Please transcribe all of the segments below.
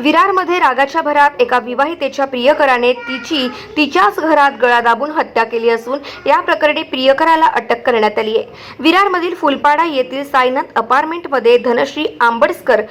विरारमध्ये रागाच्या भरात एका विवाहितेच्या प्रियकराने तिच्याच घरात गळा दाबून हत्या केली असून या प्रकरणी प्रियकराला अटक करण्यात आली आहे। विरारमधील फुलपाडा येथील साईनाथ अपार्टमेंटमध्ये धनश्री आंबडसकर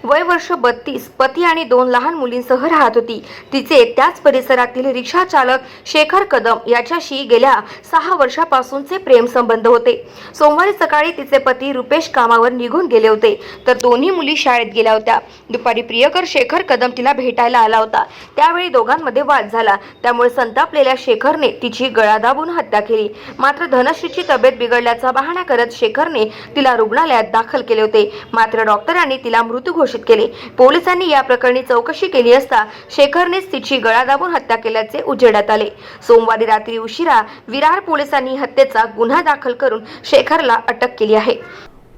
वय वर्ष 32 पती आणि 2 लहान मुलींसह राहत होती। तिचे त्याच परिसरातील रिक्षा चालक शेखर कदम याच्याशी गेल्या 6 वर्षापासूनचे प्रेम संबंध होते। सोमवारी सकाळी तिचे पती रुपेश कामावर निघून गेले होते तर दोन्ही मुली शाळेत गेल्या होत्या। दुपारी प्रियकर शेखर कदम तिला भेटायला आला होता। त्यावेळी दोघांमध्ये वाद झाला। त्यामुळे संतापलेल्या शेखरने तिची गळा दाबून हत्या केली। मात्र धनश्रीची तब्येत बिघडल्याचा बहाणा करत शेखरने तिला रुग्णालयात दाखल केले होते। मात्र डॉक्टरांनी तिला मृत घोषित केले। पोलिसांनी या प्रकरणी चौकशी केली असता शेखरनेच तिची गळा दाबून हत्या केल्याचे उजेडात आले। सोमवारी रात्री उशिरा विरार पोलिसांनी हत्येचा गुन्हा दाखल करून शेखरला अटक केली आहे।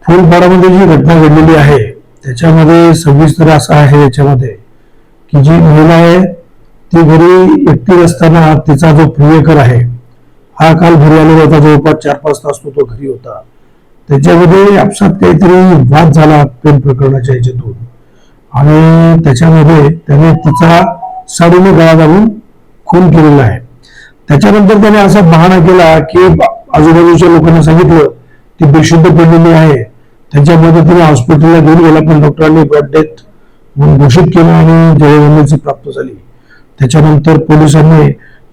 फुलपाडामध्ये जी घटना घडलेली आहे त्याच्यामध्ये सविस्तर असं आहे याच्यामध्ये की जी महिला आहे ती घरी एकटी असताना तिचा जो प्रियकर आहे हा काल घरी आलेला होता। जवळपास 4-5 तास तो घरी होता। त्याच्यामध्ये आपसात काहीतरी वाद झाला प्रेम प्रकरणाच्या ह्याच्यातून आणि त्याच्यामध्ये त्याने तिचा साडीने गळा दाबून खून केलेला आहे। त्याच्यानंतर त्याने असा बहाणा केला की आजूबाजूच्या लोकांना सांगितलं ती बेशुद्ध पडलेली आहे। त्याच्या मदतीने हॉस्पिटलला घेऊन गेला पण डॉक्टरांनी ब्लड डेथ म्हणून घोषित केलं आणि जयवंदीची प्राप्त झाली। त्याच्यानंतर पोलिसांनी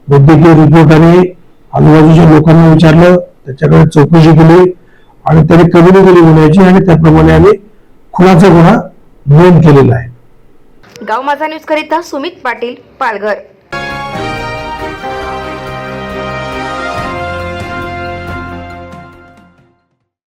वैद्यकीय रिपोर्ट आणि आजूबाजूच्या लोकांना विचारलं, त्याच्याकडे चौकशी केली आणि त्याने कबुली दिली गुन्ह्याची आणि त्याप्रमाणे आम्ही खुनाचा गुन्हा नोंद केलेला आहे। गाव माझा न्यूज करिता सुमित पाटील, पालघर।